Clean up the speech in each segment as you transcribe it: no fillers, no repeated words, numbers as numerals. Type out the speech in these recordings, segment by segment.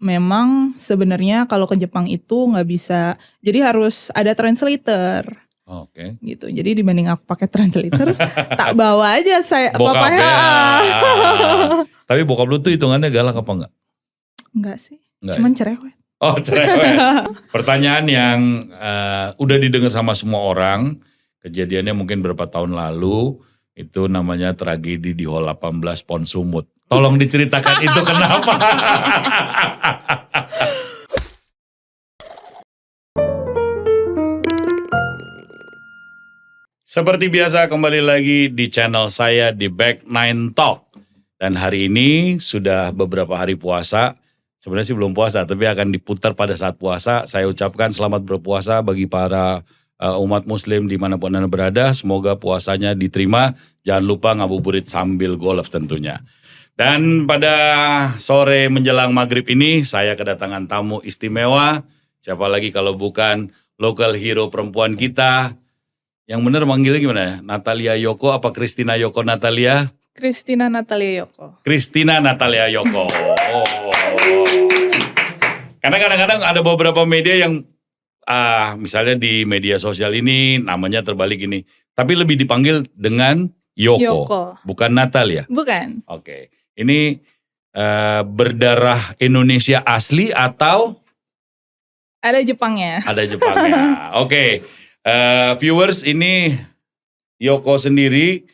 memang sebenarnya kalau ke Jepang itu nggak bisa, jadi harus ada translator Oke. gitu. Jadi dibanding aku pakai translator, tak bawa aja saya Bokap papanya. ya. Tapi bokap lu tuh hitungannya galak apa enggak? Enggak sih, Enggak cuman ya? cerewet. Oh cerewet. Pertanyaan yang udah didengar sama semua orang. Kejadiannya mungkin berapa tahun lalu. Itu namanya tragedi di Hall 18 Pon Sumut. Tolong diceritakan itu kenapa? Seperti biasa kembali lagi di channel saya di Back Nine Talk. Dan hari ini sudah beberapa hari puasa. Sebenarnya sih belum puasa, tapi akan diputar pada saat puasa. Saya ucapkan selamat berpuasa bagi para umat muslim dimanapun Anda berada. Semoga puasanya diterima. Jangan lupa ngabuburit sambil golf tentunya. Dan pada sore menjelang maghrib ini, saya kedatangan tamu istimewa. Siapa lagi kalau bukan local hero perempuan kita. Yang benar manggilnya gimana ya? Natalia Yoko apa Christina Yoko Natalia? Christina Natalia Yoko. Christina Natalia Yoko. Karena kadang-kadang ada beberapa media yang misalnya di media sosial ini namanya terbalik ini. Tapi lebih dipanggil dengan Yoko. Bukan Natalia? Bukan. Oke. Ini berdarah Indonesia asli atau? Ada Jepangnya. Ada Jepangnya. Oke. Viewers, ini Yoko sendiri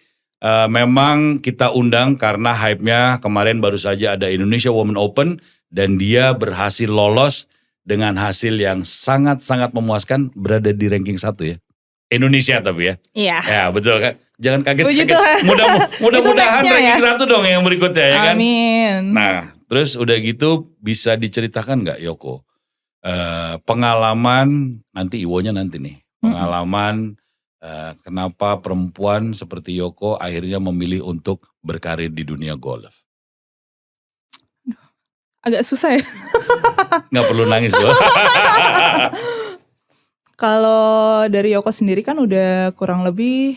memang kita undang karena hype-nya kemarin baru saja ada Indonesia Women Open dan dia berhasil lolos dengan hasil yang sangat-sangat memuaskan, berada di ranking 1 ya. Indonesia tapi ya. Iya. Ya betul kan. Jangan kaget-kaget. Tuhan. Mudah-mudahan ranking ya? 1 dong yang berikutnya ya kan. Amin. Nah terus udah gitu bisa diceritakan gak Yoko? Pengalaman, nanti Iwonya nanti nih. Pengalaman kenapa perempuan seperti Yoko akhirnya memilih untuk berkarir di dunia golf. Agak susah ya. Gak perlu nangis loh. Kalau dari Yoko sendiri kan udah kurang lebih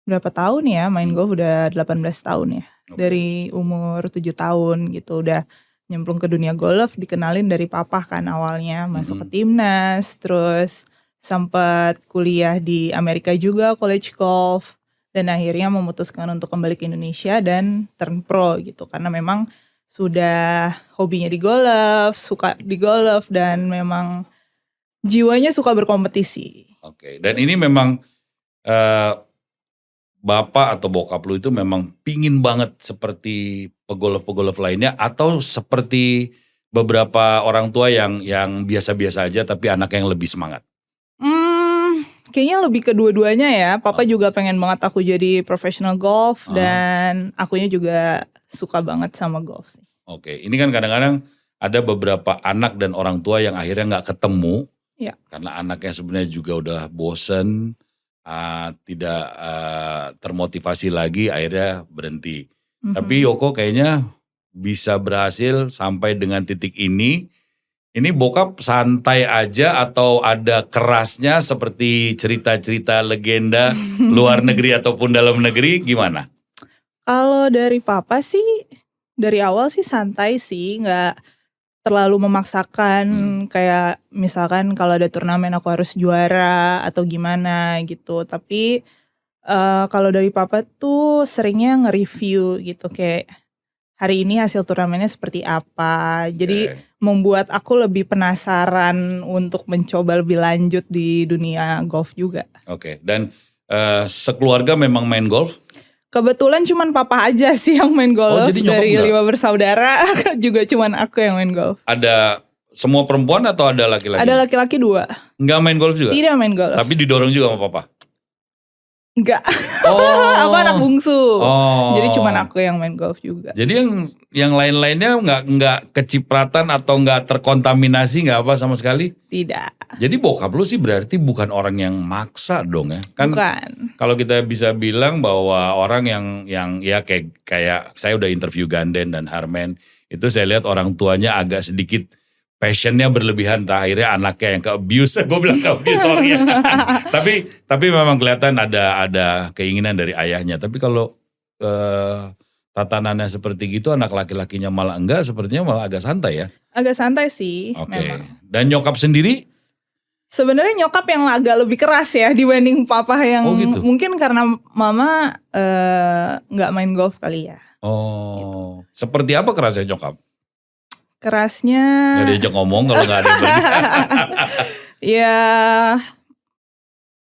berapa tahun ya main golf, udah 18 tahun ya. Okay. Dari umur 7 tahun gitu udah nyemplung ke dunia golf, dikenalin dari papa kan awalnya, masuk ke timnas, terus sempat kuliah di Amerika juga, college golf, dan akhirnya memutuskan untuk kembali ke Indonesia dan turn pro gitu. Karena memang sudah hobinya di golf, suka di golf, dan memang jiwanya suka berkompetisi. Oke, dan ini memang bapak atau bokap lu itu memang pingin banget seperti pegolf-pegolf lainnya atau seperti beberapa orang tua yang biasa-biasa aja tapi anak yang lebih semangat? Kayaknya lebih kedua-duanya ya. Papa juga pengen banget aku jadi professional golf dan akunya juga suka banget sama golf sih. Oke, ini kan kadang-kadang ada beberapa anak dan orang tua yang akhirnya nggak ketemu karena anaknya sebenarnya juga udah bosen, tidak termotivasi lagi, akhirnya berhenti. Tapi Yoko kayaknya bisa berhasil sampai dengan titik ini. Ini bokap santai aja atau ada kerasnya seperti cerita-cerita legenda luar negeri ataupun dalam negeri, gimana? Kalau dari papa sih dari awal sih santai sih, nggak terlalu memaksakan kayak misalkan kalau ada turnamen aku harus juara atau gimana gitu. Tapi kalau dari papa tuh seringnya nge-review gitu kayak hari ini hasil turnamennya seperti apa. Jadi membuat aku lebih penasaran untuk mencoba lebih lanjut di dunia golf juga. Oke, dan sekeluarga memang main golf? Kebetulan cuman papa aja sih yang main golf. Jadi dari enggak? 5 bersaudara juga cuman aku yang main golf. Ada semua perempuan atau ada laki-laki? Ada laki-laki 2. Enggak main golf juga? Tidak main golf. Tapi didorong juga sama papa? Enggak. Aku anak bungsu. Jadi cuman aku yang main golf juga. Jadi yang lain-lainnya nggak kecipratan atau nggak terkontaminasi, nggak apa sama sekali? Tidak. Jadi bokap lu sih berarti bukan orang yang maksa dong ya? Kan bukan. Kalau kita bisa bilang bahwa orang yang ya kayak saya udah interview Ganden dan Harman, itu saya lihat orang tuanya agak sedikit passionnya berlebihan, akhirnya anaknya yang ke-abuse, gue bilang ke-abuse, sorry ya. tapi memang kelihatan ada keinginan dari ayahnya. Tapi kalau tatanannya seperti gitu, anak laki-lakinya malah enggak, sepertinya malah agak santai ya. Agak santai sih Oke. memang. Dan nyokap sendiri? Sebenarnya nyokap yang agak lebih keras ya dibanding papa yang Oh, gitu. mungkin karena mama nggak main golf kali ya. Oh, seperti apa kerasnya nyokap? Kerasnya Gak diajak ngomong kalau gak ada yang bagi. ya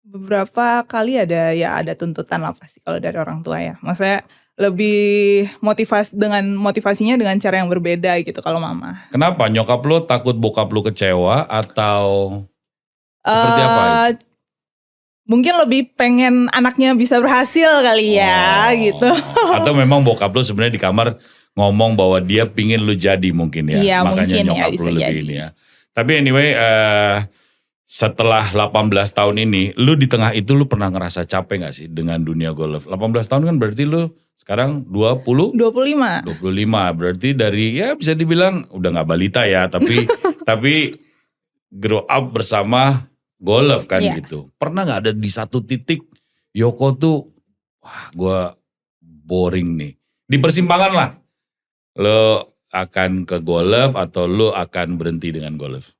beberapa kali ada tuntutan lah pasti kalau dari orang tua ya. Maksudnya lebih motivasinya dengan cara yang berbeda gitu kalau mama. Kenapa? Nyokap lo takut bokap lo kecewa atau seperti apa? Eh, Mungkin lebih pengen anaknya bisa berhasil kali ya gitu. Atau memang bokap lo sebenarnya di kamar ngomong bahwa dia pingin lu jadi mungkin ya. Iya, Makanya mungkin ya, nyokap bisa lu lebih jadi. ini ya. Tapi anyway, setelah 18 tahun ini, lu di tengah itu lu pernah ngerasa capek gak sih dengan dunia golf? 18 tahun kan berarti lu sekarang 25. 25, berarti dari ya bisa dibilang udah gak balita ya, tapi tapi grow up bersama golf kan Iya. gitu. Pernah gak ada di satu titik Yoko tuh, wah gue boring nih. Di persimpangan lah, lo akan ke golf atau lo akan berhenti dengan golf?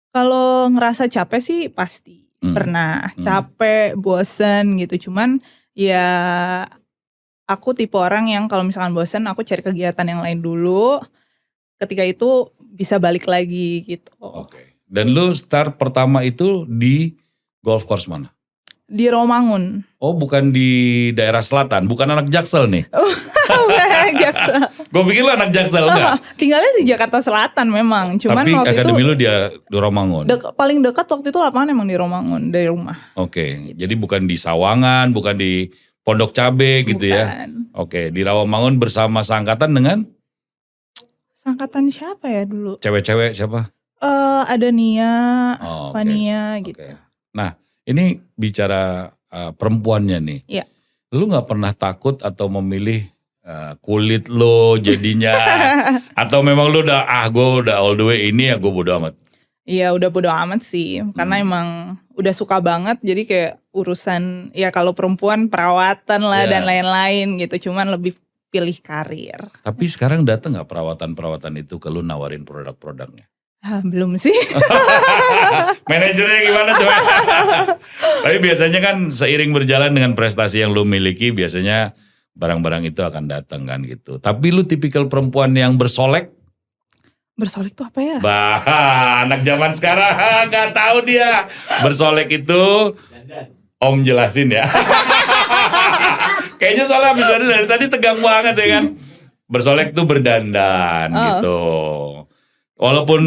Kalau ngerasa capek sih pasti pernah capek, bosen gitu. Cuman ya aku tipe orang yang kalau misalkan bosen aku cari kegiatan yang lain dulu. Ketika itu bisa balik lagi gitu. Oke. Dan lo start pertama itu di golf course mana? Di Romangun. Oh, bukan di daerah selatan, bukan anak Jaksel nih. Bukan Jaksel. Gue pikir lo anak Jaksel enggak? Tinggalnya di Jakarta Selatan memang. Cuman Tapi waktu akademi itu lo di Romangun. paling dekat waktu itu lapangan emang di Romangun dari rumah. Oke, jadi bukan di Sawangan, bukan di Pondok Cabe gitu ya. Bukan. Oke, di Rawamangun bersama seangkatan dengan Sangkatan siapa ya dulu? cewek-cewek siapa? Ada Nia, Oh, oke. Fania gitu. Oke. Nah, ini bicara perempuannya nih. Iya. Lu gak pernah takut atau memilih kulit lo jadinya? Atau memang lu gue udah all the way ini ya gue bodo amat? Iya udah bodo amat sih. Karena emang udah suka banget. Jadi kayak urusan ya kalau perempuan perawatan lah Iya. dan lain-lain gitu. Cuman lebih pilih karir. Tapi sekarang datang gak perawatan-perawatan itu ke lu nawarin produk-produknya? Belum sih. Manajernya gimana tuh? Tapi biasanya kan seiring berjalan dengan prestasi yang lu miliki, biasanya barang-barang itu akan datang kan gitu. Tapi lu tipikal perempuan yang bersolek? Bersolek tuh apa ya? Anak zaman sekarang gak tahu dia. Bersolek itu Om jelasin ya. Kayaknya soalnya abis dari tadi tegang banget ya kan. Bersolek tuh berdandan gitu. Walaupun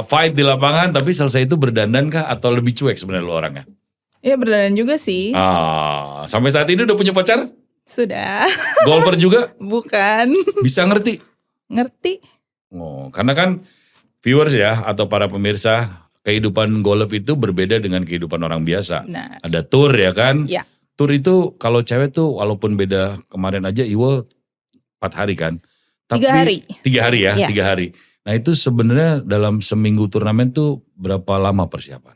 fight di lapangan, tapi selesai itu berdandan kah atau lebih cuek sebenarnya lu orangnya? Iya berdandan juga sih. Sampai saat ini udah punya pacar? Sudah. Golfer juga? Bukan. Bisa ngerti? Ngerti. Oh, karena kan viewers ya atau para pemirsa, kehidupan golf itu berbeda dengan kehidupan orang biasa. Nah. Ada tour ya kan? Ya. Tour itu kalau cewek tuh walaupun beda kemarin aja Iwo 4 hari kan. 3 hari. 3 hari ya, Iya. 3 hari. Nah itu sebenarnya dalam seminggu turnamen tuh berapa lama persiapan?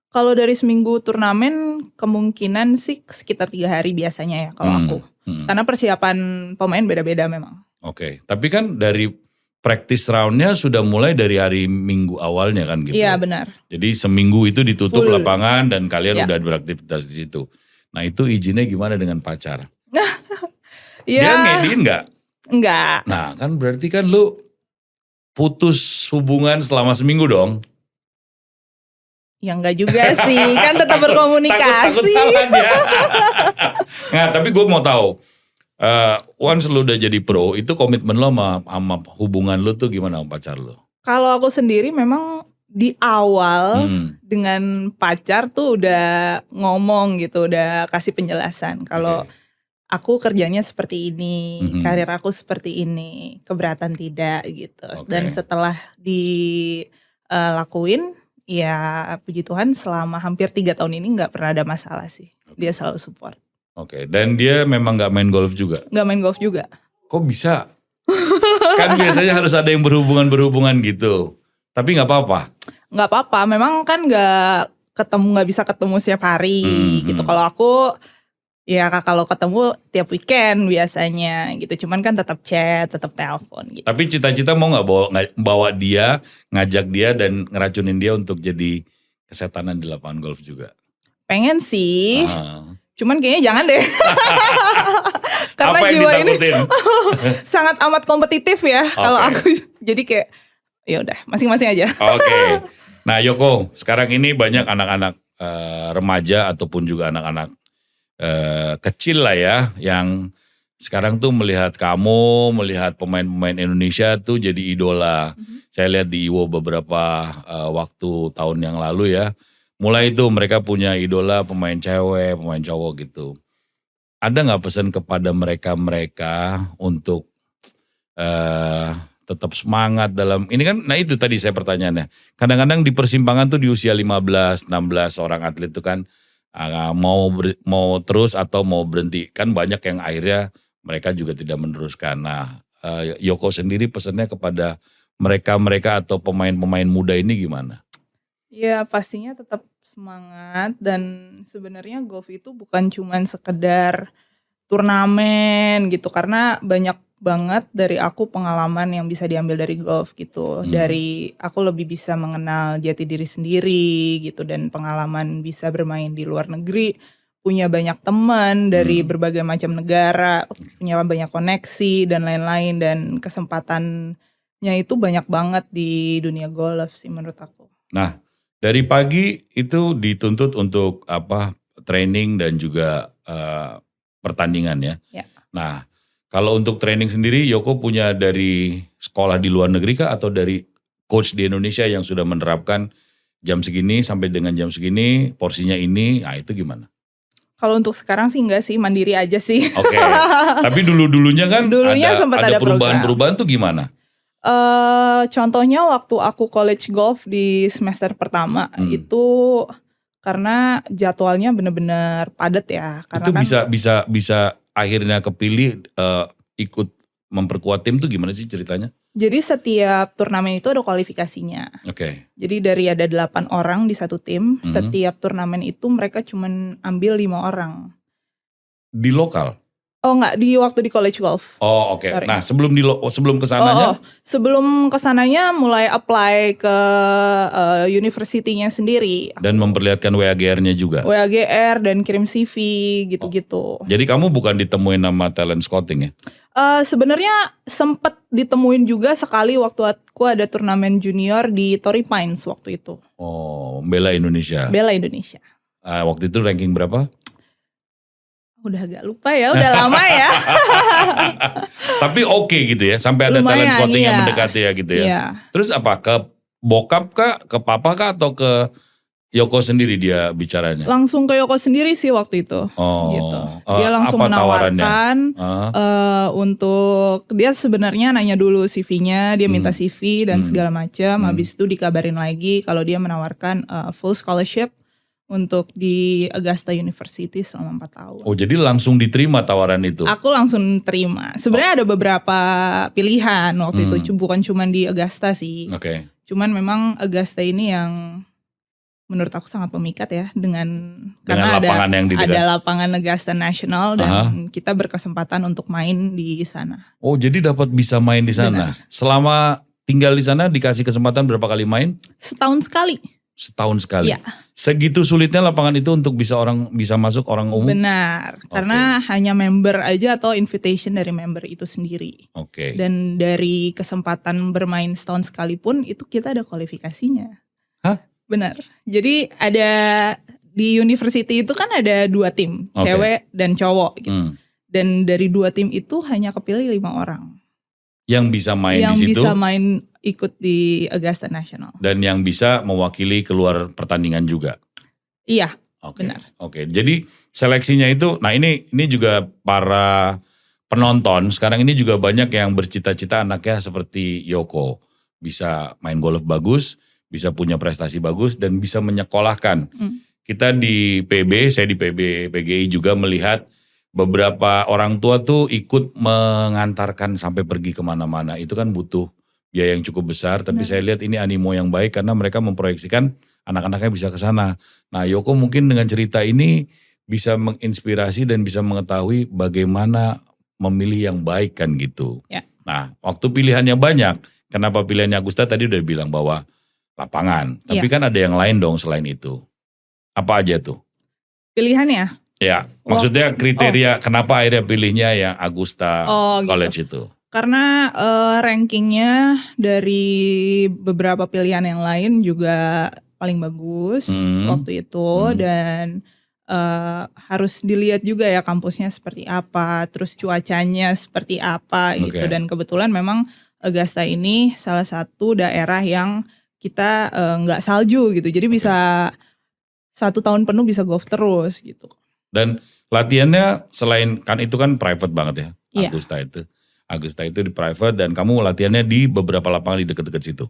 Kalau dari seminggu turnamen kemungkinan sih sekitar 3 hari biasanya ya kalau aku. Karena persiapan pemain beda-beda memang. Oke, tapi kan dari practice roundnya sudah mulai dari hari Minggu awalnya kan gitu. Iya benar. Jadi seminggu itu ditutup Full. lapangan dan kalian Ya. udah beraktivitas di situ. Nah itu izinnya gimana dengan pacar? Iya. Dia ngedin nggak? Enggak. Nah kan berarti kan lu putus hubungan selama seminggu dong. Ya enggak juga sih. Kan tetap berkomunikasi. Takut salah dia. Nah tapi gue mau tahu. Once lu udah jadi pro, itu komitmen lo sama hubungan lu tuh gimana sama pacar lu? Kalau aku sendiri memang di awal dengan pacar tuh udah ngomong gitu, udah kasih penjelasan. Kalau aku kerjanya seperti ini, karir aku seperti ini, keberatan tidak gitu. Dan setelah dilakuin, ya puji Tuhan selama hampir 3 tahun ini gak pernah ada masalah sih. Dia selalu support. Oke, dan dia memang gak main golf juga? Gak main golf juga. Kok bisa? Kan biasanya harus ada yang berhubungan gitu. Tapi gak apa-apa? Gak apa-apa, memang kan gak bisa ketemu setiap hari gitu. Kalau aku Ya kalau ketemu tiap weekend biasanya gitu. Cuman kan tetap chat, tetap telepon gitu. Tapi cita-cita mau nggak bawa dia, ngajak dia dan ngeracunin dia untuk jadi kesetanan di lapangan golf juga? Pengen sih, Ah. cuman kayaknya jangan deh. Karena Apa yang jiwa ini ditakutin? sangat amat kompetitif ya kalau Oke. aku. Jadi kayak ya udah masing-masing aja. Oke. Nah Yoko, sekarang ini banyak anak-anak remaja ataupun juga anak-anak kecil lah ya, yang sekarang tuh melihat kamu, melihat pemain-pemain Indonesia tuh jadi idola. Saya lihat di Iwo beberapa waktu tahun yang lalu ya, mulai itu mereka punya idola pemain cewek, pemain cowok gitu. Ada nggak pesan kepada mereka untuk tetap semangat dalam ini kan? Nah itu tadi saya pertanyaannya. Kadang-kadang di persimpangan tuh di usia 15, 16 seorang atlet itu kan mau terus atau mau berhenti. Kan banyak yang akhirnya mereka juga tidak meneruskan. Nah Yoko sendiri pesannya kepada mereka atau pemain-pemain muda ini gimana? Ya pastinya tetap semangat, dan sebenarnya golf itu bukan cuman sekedar turnamen gitu, karena banyak banget dari aku pengalaman yang bisa diambil dari golf gitu. Dari aku lebih bisa mengenal jati diri sendiri gitu, dan pengalaman bisa bermain di luar negeri, punya banyak teman dari berbagai macam negara, punya banyak koneksi dan lain-lain, dan kesempatannya itu banyak banget di dunia golf sih menurut aku. Nah, dari pagi itu dituntut untuk training dan juga pertandingan ya. Ya. Nah, kalau untuk training sendiri Yoko punya dari sekolah di luar negeri kah atau dari coach di Indonesia yang sudah menerapkan jam segini sampai dengan jam segini porsinya ini, nah itu gimana? Kalau untuk sekarang sih enggak sih, mandiri aja sih. Oke. Tapi dulunya kan Dulunya sempat ada perubahan-perubahan tuh gimana? Contohnya waktu aku college golf di semester pertama itu karena jadwalnya bener-bener padat ya. Karena Itu kan bisa akhirnya kepilih ikut memperkuat tim tuh gimana sih ceritanya? jadi setiap turnamen itu ada kualifikasinya. Oke. Jadi dari ada 8 orang di satu tim, setiap turnamen itu mereka cuman ambil 5 orang. Di lokal? Oh enggak, di waktu di college golf. Oh oke. Sorry. Nah sebelum kesananya? Sebelum kesananya mulai apply ke university-nya sendiri. Dan memperlihatkan WAGR-nya juga? WAGR dan kirim CV gitu-gitu. Jadi kamu bukan ditemuin nama talent scouting ya? Sebenarnya sempet ditemuin juga sekali waktu aku ada turnamen junior di Torrey Pines waktu itu. Oh, bela Indonesia. Bela Indonesia. Waktu itu ranking berapa? Udah agak lupa ya, udah lama ya. Tapi oke gitu ya, sampai ada Lumayan, talent scouting yang iya. mendekati ya gitu ya. Iya. Terus apa, ke bokap kah, ke papa kah, atau ke Yoko sendiri dia bicaranya? Langsung ke Yoko sendiri sih waktu itu. Oh, Gitu. Dia langsung apa tawarannya? menawarkan untuk, dia sebenarnya nanya dulu CV-nya, dia minta CV dan segala macam. Habis itu dikabarin lagi kalau dia menawarkan full scholarship untuk di Augusta University selama 4 tahun. Oh, jadi langsung diterima tawaran itu? Aku langsung terima. Sebenarnya ada beberapa pilihan waktu itu, bukan cuma di Augusta sih. Oke. Cuman memang Augusta ini yang menurut aku sangat memikat ya, karena lapangan yang di dekat. ada lapangan Augusta National dan kita berkesempatan untuk main di sana. Oh, jadi dapat bisa main di sana. Selama tinggal di sana dikasih kesempatan berapa kali main? Setahun sekali. Setahun sekali. Iya. Segitu sulitnya lapangan itu untuk bisa masuk orang umum? Benar, karena hanya member aja atau invitation dari member itu sendiri. Oke. Dan dari kesempatan bermain setahun sekalipun itu kita ada kualifikasinya. Hah? Benar. Jadi ada di university itu kan ada 2 tim, cewek dan cowok gitu. Dan dari 2 tim itu hanya kepilih 5 orang. Yang bisa main yang di situ? bisa main ikut di Augusta National. Dan yang bisa mewakili keluar pertandingan juga? Iya, Oke. benar. Oke, jadi seleksinya itu, nah ini juga para penonton sekarang ini juga banyak yang bercita-cita anaknya seperti Yoko. Bisa main golf bagus, bisa punya prestasi bagus, dan bisa menyekolahkan. Kita di PB, saya di PB PGI juga melihat beberapa orang tua tuh ikut mengantarkan sampai pergi kemana-mana. Itu kan butuh biaya yang cukup besar, tapi saya lihat ini animo yang baik karena mereka memproyeksikan anak-anaknya bisa ke sana. Nah Yoko mungkin dengan cerita ini bisa menginspirasi dan bisa mengetahui bagaimana memilih yang baik kan gitu. Ya. Nah, waktu pilihannya banyak, kenapa pilihannya Agusta tadi udah bilang bahwa lapangan. Tapi Iya. kan ada yang lain dong selain itu. Apa aja tuh? Pilihannya? Ya, maksudnya kriteria kenapa akhirnya pilihnya yang Agusta College itu? Karena rankingnya dari beberapa pilihan yang lain juga paling bagus waktu itu dan harus dilihat juga ya kampusnya seperti apa, terus cuacanya seperti apa gitu. Dan kebetulan memang Augusta ini salah satu daerah yang kita nggak salju gitu, jadi bisa 1 tahun penuh bisa golf terus gitu. Dan latihannya selain kan itu kan private banget ya, Iya. Augusta itu di private dan kamu latihannya di beberapa lapangan di dekat-dekat situ.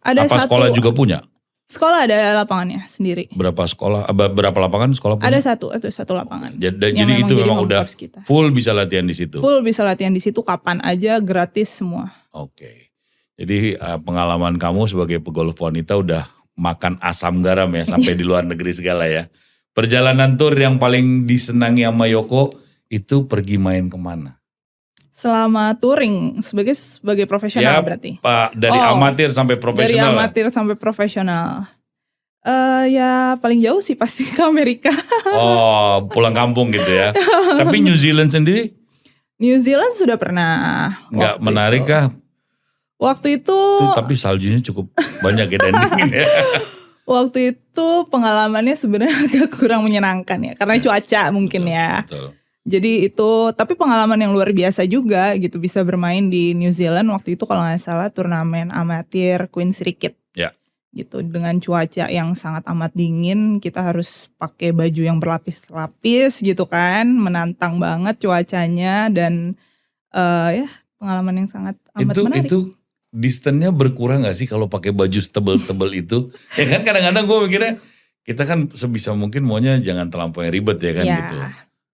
Ada apa sekolah juga punya? Sekolah ada lapangannya sendiri. Berapa lapangan sekolah punya? Ada satu lapangan. Jadi itu memang udah full bisa latihan di situ. Full bisa latihan di situ kapan aja, gratis semua. Oke. Jadi pengalaman kamu sebagai pegolf wanita udah makan asam garam ya sampai di luar negeri segala ya. Perjalanan tour yang paling disenangi sama Yoko itu pergi main kemana? Selama touring sebagai profesional berarti. Pak, dari amatir sampai profesional. Dari amatir sampai profesional. Ya paling jauh sih pasti ke Amerika. Oh, pulang kampung gitu ya. Tapi New Zealand sendiri? New Zealand sudah pernah. Nggak menarik kah? Waktu itu tapi saljunya cukup banyak ya dan dingin ya. Waktu itu pengalamannya sebenarnya agak kurang menyenangkan ya. Karena cuaca mungkin ya. Betul. Jadi itu, tapi pengalaman yang luar biasa juga gitu. Bisa bermain di New Zealand waktu itu kalau gak salah turnamen amatir Queen Circuit. Ya. Gitu, dengan cuaca yang sangat amat dingin. Kita harus pakai baju yang berlapis-lapis gitu kan. Menantang banget cuacanya dan ya pengalaman yang sangat amat menarik. Itu distance-nya berkurang gak sih kalau pakai baju setebel-setebel itu? Ya kan kadang-kadang gue mikirnya kita kan sebisa mungkin maunya jangan terlampau yang ribet ya kan gitu.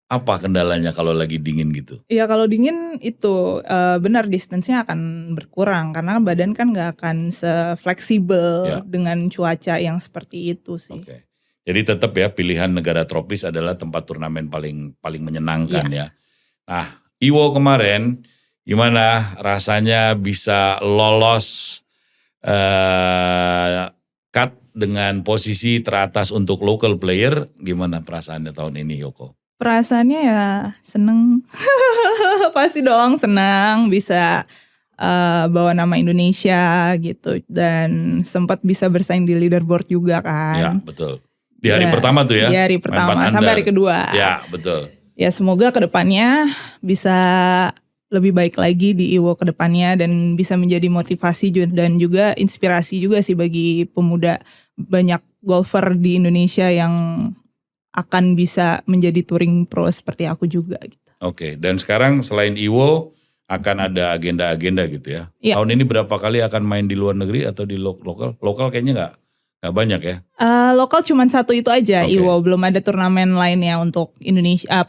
Apa kendalanya kalau lagi dingin gitu? Ya kalau dingin itu benar distance-nya akan berkurang karena badan kan gak akan se-fleksibel dengan cuaca yang seperti itu sih. Oke. Jadi tetap ya pilihan negara tropis adalah tempat turnamen paling menyenangkan ya. Nah, Iwo kemarin gimana rasanya bisa lolos cut dengan posisi teratas untuk local player? Gimana perasaannya tahun ini Yoko? Perasaannya ya seneng. Pasti dong senang bisa bawa nama Indonesia gitu. Dan sempat bisa bersaing di leaderboard juga kan. Ya betul. Di hari pertama tuh ya? Di hari pertama sampai hari kedua. Ya betul. Ya semoga kedepannya bisa lebih baik lagi di Iwo kedepannya dan bisa menjadi motivasi dan juga inspirasi juga sih bagi pemuda banyak golfer di Indonesia yang akan bisa menjadi touring pro seperti aku juga gitu. Oke, dan sekarang selain Iwo akan ada agenda-agenda gitu ya. Tahun ini berapa kali akan main di luar negeri atau di lokal? Lokal kayaknya nggak banyak ya. Lokal cuma satu itu aja Iwo, belum ada turnamen lainnya untuk Indonesia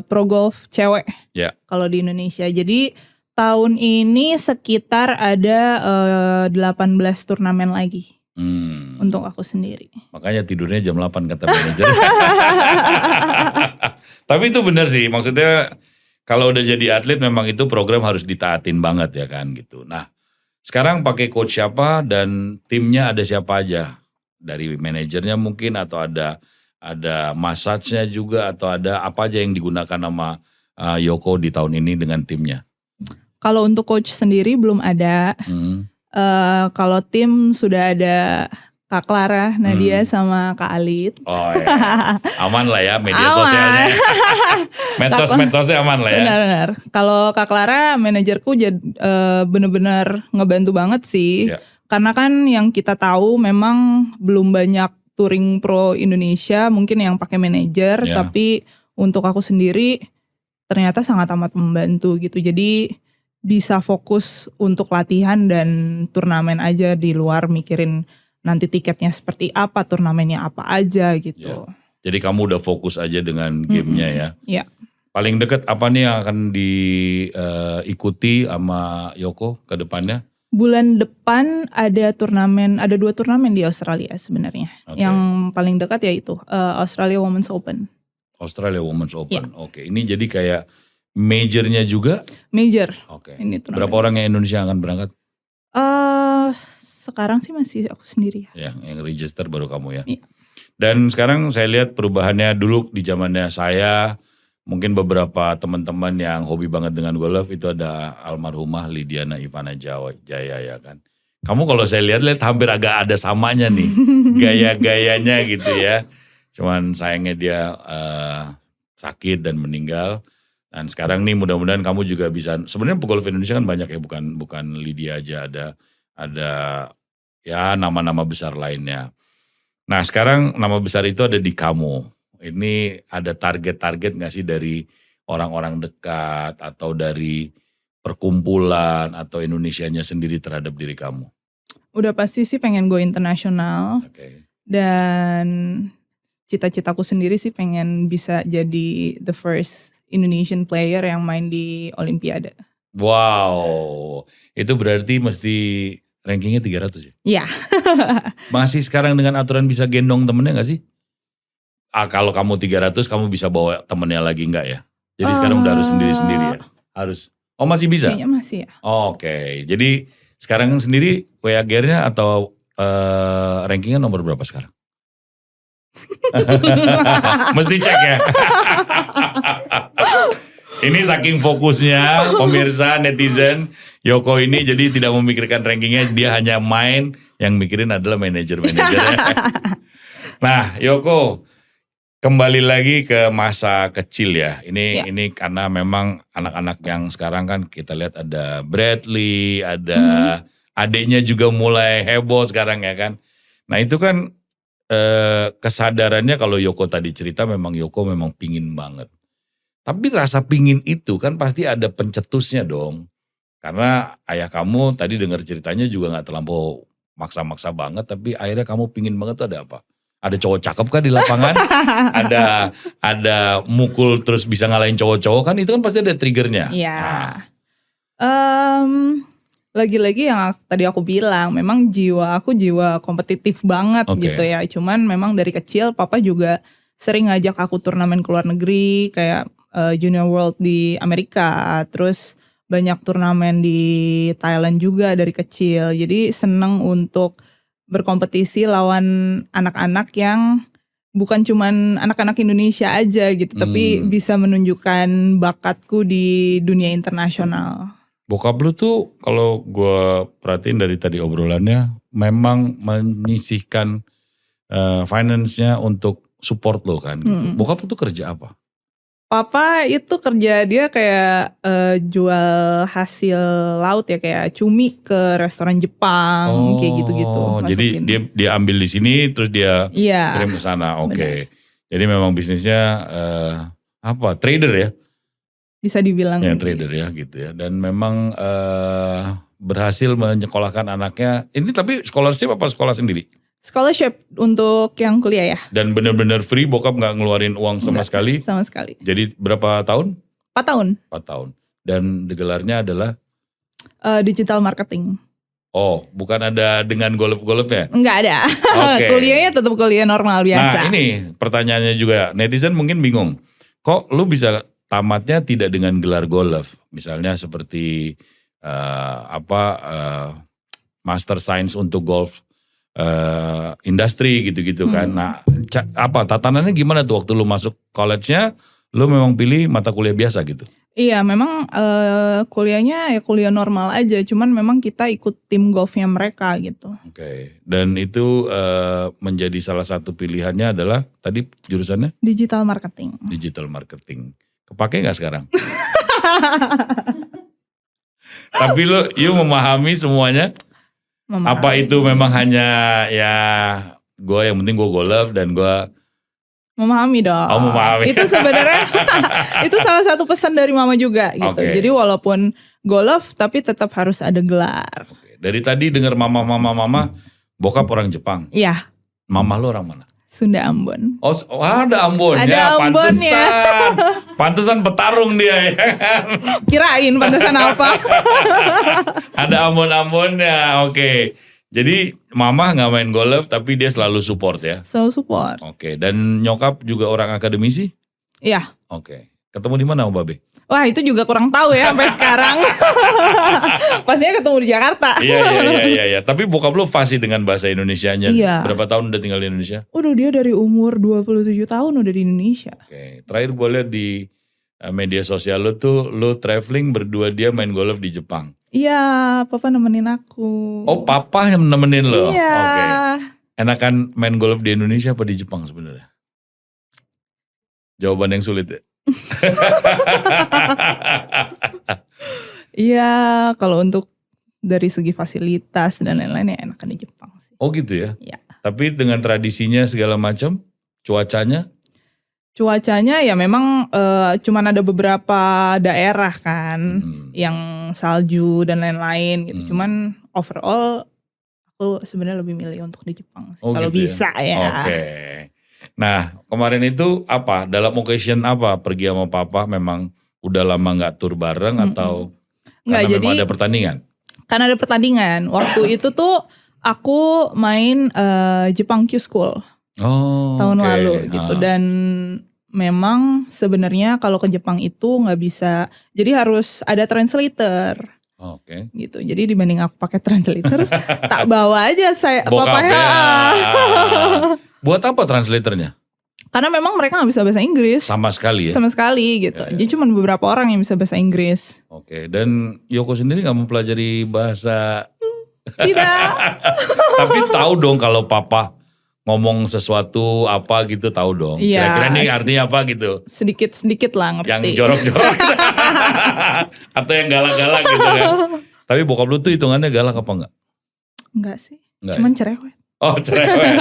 pro golf cewek. Ya. Kalau di Indonesia. Jadi tahun ini sekitar ada 18 turnamen lagi. Untuk aku sendiri. Makanya tidurnya jam 8 kata manajer. Tapi itu benar sih, maksudnya kalau udah jadi atlet memang itu program harus ditaatin banget ya kan gitu. Nah sekarang pakai coach siapa dan timnya ada siapa aja? Dari manajernya mungkin atau ada massage-nya juga atau ada apa aja yang digunakan sama Yoko di tahun ini dengan timnya? Kalau untuk coach sendiri belum ada. Kalau tim sudah ada Kak Clara, Nadia sama Kak Alit. Oh ya. Aman lah ya media sosialnya. Medsosnya aman lah ya. Benar. Kalau Kak Clara manajerku bener-bener ngebantu banget sih. Ya. Karena kan yang kita tahu memang belum banyak touring pro Indonesia mungkin yang pakai manajer. Ya. Tapi untuk aku sendiri ternyata sangat amat membantu gitu. Jadi bisa fokus untuk latihan dan turnamen aja di luar mikirin nanti tiketnya seperti apa, turnamennya apa aja gitu. Ya. Jadi kamu udah fokus aja dengan gamenya ya. Iya. Paling dekat apa nih yang akan diikuti sama Yoko ke depannya? Bulan depan ada 2 turnamen di Australia sebenarnya. Okay. Yang paling dekat yaitu Australia Women's Open. Australia Women's Ya, Open. Oke, ini jadi kayak majornya juga. major. Oke. Ini turnamen. Berapa orang yang Indonesia akan berangkat? Sekarang sih masih aku sendiri ya. Yang register baru kamu ya. Iya. Dan sekarang saya lihat perubahannya dulu di zamannya saya, mungkin beberapa teman-teman yang hobi banget dengan golf itu ada almarhumah Lidiana Ivana Jaya ya kan. Kamu kalau saya lihat hampir agak ada samanya nih gaya-gayanya gitu ya. Cuman sayangnya dia sakit dan meninggal. Dan sekarang nih mudah-mudahan kamu juga bisa. Sebenarnya pegolf Indonesia kan banyak ya, bukan Lydia aja, ada ya nama-nama besar lainnya. Nah sekarang nama besar itu ada di kamu. Ini ada target-target nggak sih dari orang-orang dekat atau dari perkumpulan atau Indonesianya sendiri terhadap diri kamu? Udah pasti sih pengen go internasional. Oke. Dan cita-citaku sendiri sih pengen bisa jadi the first Indonesian player yang main di Olimpiade. Wow, itu berarti mesti rankingnya 300 ya? Iya. Masih sekarang dengan aturan bisa gendong temennya gak sih? Kalau kamu 300 kamu bisa bawa temennya lagi enggak ya? Jadi sekarang udah harus sendiri-sendiri ya? Harus. Oh masih bisa? Kayaknya masih ya. Oke, jadi sekarang sendiri WA gear-nya atau rankingnya nomor berapa sekarang? Mesti cek ya. Ini saking fokusnya pemirsa netizen Yoko ini jadi tidak memikirkan rankingnya, dia hanya main, yang mikirin adalah manajer-manajernya. Nah Yoko, kembali lagi ke masa kecil ya. Ini karena memang anak-anak yang sekarang kan kita lihat ada Bradley, ada adiknya juga mulai heboh sekarang ya kan. Nah itu kan kesadarannya kalau Yoko tadi cerita memang Yoko memang pingin banget. Tapi rasa pingin itu kan pasti ada pencetusnya dong. Karena ayah kamu tadi dengar ceritanya juga gak terlampau maksa-maksa banget. Tapi akhirnya kamu pingin banget tuh ada apa? Ada cowok cakep kan di lapangan? ada mukul terus bisa ngalahin cowok-cowok kan? Itu kan pasti ada triggernya. Iya. Nah. Lagi-lagi yang tadi aku bilang, memang aku jiwa kompetitif banget gitu ya. Cuman memang dari kecil papa juga sering ngajak aku turnamen ke luar negeri, kayak Junior World di Amerika, terus banyak turnamen di Thailand juga dari kecil. Jadi seneng untuk berkompetisi lawan anak-anak yang bukan cuman anak-anak Indonesia aja gitu, tapi bisa menunjukkan bakatku di dunia internasional. Bokap lu tuh kalau gue perhatiin dari tadi obrolannya memang menyisihkan finance-nya untuk support lo kan gitu. Bokap lu tuh kerja apa? Papa itu kerja dia kayak jual hasil laut ya, kayak cumi ke restoran Jepang kayak gitu-gitu. Jadi dia ambil di sini terus dia kirim ke sana. Oke. Jadi memang bisnisnya trader ya? Bisa dibilang. Ya trader ya gitu ya. Dan memang berhasil menyekolahkan anaknya. Ini tapi scholarship apa sekolah sendiri? Scholarship untuk yang kuliah ya. Dan benar-benar free, bokap gak ngeluarin uang sama sekali? Sama sekali. Jadi berapa tahun? 4 tahun. 4 tahun. Dan gelarnya adalah? Digital marketing. Oh, bukan ada dengan golf ya? Enggak ada. Okay. Kuliahnya tetap kuliah normal biasa. Nah ini pertanyaannya juga, netizen mungkin bingung. Kok lu bisa tamatnya tidak dengan gelar golf? Misalnya seperti Master Science untuk golf. Industri gitu-gitu kan. Nah, tatanannya gimana tuh waktu lu masuk college-nya, lu memang pilih mata kuliah biasa gitu? Iya, memang kuliahnya ya kuliah normal aja, cuman memang kita ikut tim golfnya mereka gitu. Oke. Dan itu menjadi salah satu pilihannya adalah tadi jurusannya? Digital marketing. Digital marketing. Kepake gak sekarang? Tapi lu memahami semuanya? Apa itu memang hanya ya gue yang penting gue golf dan gue memahami dong. Oh, memahami. Itu sebenarnya itu salah satu pesan dari mama juga gitu. Okay. Jadi walaupun golf tapi tetap harus ada gelar. Okay. Dari tadi dengar mama, bokap orang Jepang. Iya. Mama lu orang mana? Sunda Ambon. Oh ada Ambon. Ada Ambon ya. Pantesan petarung dia ya. Kirain pantesan apa. Ada Ambon-Ambonnya. Oke. Jadi mama gak main golf tapi dia selalu support ya? Selalu support. Oke. Dan nyokap juga orang akademisi? Iya. Oke. Ketemu di mana Om Babe? Wah itu juga kurang tahu ya sampai sekarang. Pastinya ketemu di Jakarta. Iya. Tapi bokap lu fasih dengan bahasa Indonesianya. Iya. Berapa tahun udah tinggal di Indonesia? Udah dia dari umur 27 tahun udah di Indonesia. Oke. Terakhir gue lihat di media sosial lu tuh, lu traveling berdua dia main golf di Jepang. Iya, papa nemenin aku. Oh, papa yang nemenin lo? Iya. Oke. Enakan main golf di Indonesia apa di Jepang sebenarnya? Jawaban yang sulit ya? Iya, kalau untuk dari segi fasilitas dan lain-lain ya enakan di Jepang sih. Oh gitu ya? Iya. Tapi dengan tradisinya segala macam, cuacanya? Cuacanya ya memang cuman ada beberapa daerah kan yang salju dan lain-lain gitu. Cuman overall aku sebenarnya lebih milih untuk di Jepang sih. Oh, kalau gitu bisa ya. Oke. Nah kemarin itu apa? Dalam occasion apa? Pergi sama papa memang udah lama gak tur bareng atau Nggak, karena jadi memang ada pertandingan? karena ada pertandingan. Waktu itu tuh aku main Jepang Q School. Oh, tahun oke. lalu gitu. Dan memang sebenarnya kalau ke Jepang itu nggak bisa, jadi harus ada translator Oke. gitu. Jadi dibanding aku pakai translator, tak bawa aja saya Bokap papanya. ya. Buat apa translatornya? Karena memang mereka nggak bisa bahasa Inggris Sama sekali ya? sama sekali gitu. Jadi cuma beberapa orang yang bisa bahasa Inggris. Oke, dan Yoko sendiri gak mempelajari bahasa? Tidak. Tapi tahu dong kalau papa ngomong sesuatu apa gitu, tahu dong. Iya. Kira-kira nih artinya apa gitu. Sedikit-sedikit lah ngerti. Yang jorok-jorok. Atau yang galak-galak gitu kan. Tapi bokap lu tuh hitungannya galak apa enggak? Enggak sih. Enggak Cuman ya? cerewet. Oh cerewet.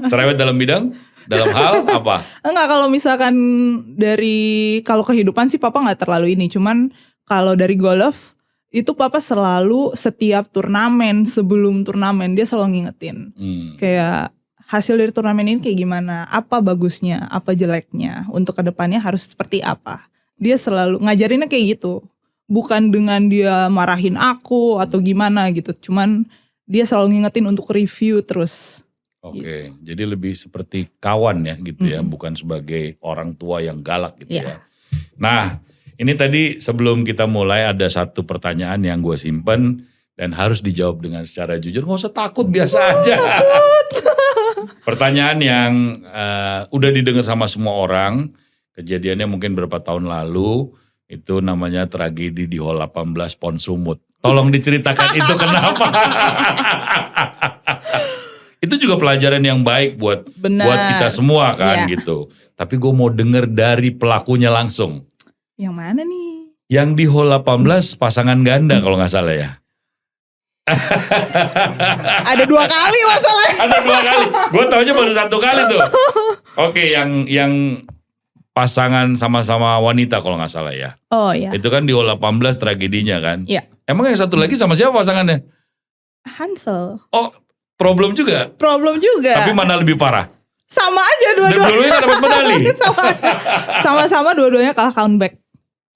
Cerewet dalam bidang? Dalam hal apa? Enggak, kalau misalkan kalau kehidupan sih papa nggak terlalu ini. Cuman kalau dari golf itu papa selalu setiap turnamen, sebelum turnamen dia selalu ngingetin. Kayak hasil dari turnamen ini kayak gimana, apa bagusnya, apa jeleknya, untuk kedepannya harus seperti apa. Dia selalu ngajarinnya kayak gitu. Bukan dengan dia marahin aku atau gimana gitu. Cuman dia selalu ngingetin untuk review terus. Oke, jadi lebih seperti kawan ya gitu ya, bukan sebagai orang tua yang galak gitu ya. Nah, ini tadi sebelum kita mulai ada satu pertanyaan yang gue simpen dan harus dijawab dengan secara jujur. Gak usah takut, biasa aja. Pertanyaan yang udah didengar sama semua orang, kejadiannya mungkin berapa tahun lalu, itu namanya tragedi di Hall 18 Pon Sumut. Tolong diceritakan itu kenapa? Itu juga pelajaran yang baik buat kita semua kan gitu. Tapi gue mau denger dari pelakunya langsung. Yang mana nih? Yang di Hall 18 pasangan ganda kalau gak salah ya. Ada 2 kali masalahnya. Ada 2 kali. Gue taunya baru 1 kali tuh. Oke, yang pasangan sama-sama wanita kalau gak salah ya. Oh iya. Itu kan di Hall 18 tragedinya kan. Iya. Emang yang satu lagi sama siapa pasangannya? Hansel. Oh, problem juga. Juga. Tapi mana lebih parah? Sama aja Dan dua-duanya. dua-duanya dapat medali. Sama-sama dua-duanya kalah comeback.